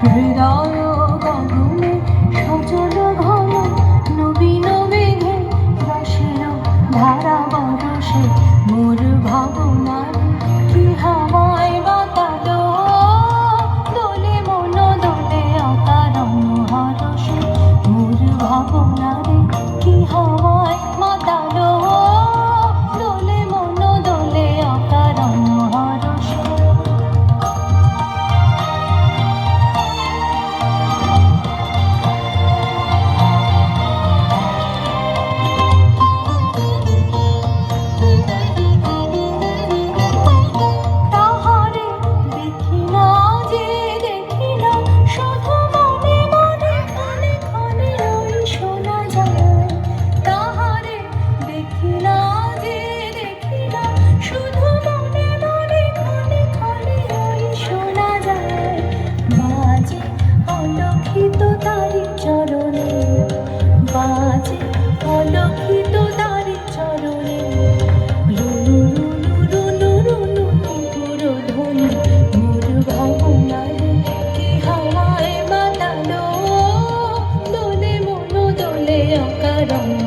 হৃদয় গগনে সজল ঘন নবীন মেঘে রসের ধারা বরসে মোর ভাবনার কি হাওয়ায় বাতালো দোলে মন দোলে অকারণ হরসে মোর ভাবনারে কি হাওয়ায় মাতালো দোলে মন দোলে অকারণ হরসে। বাজে অলক্ষিত তারি চরণে রুনু রুনু রুনু রুনু মধুর ধ্বনি মোর ভাবনারে কি হাওয়ায় মাতালো দোলে মন দোলে অকারণ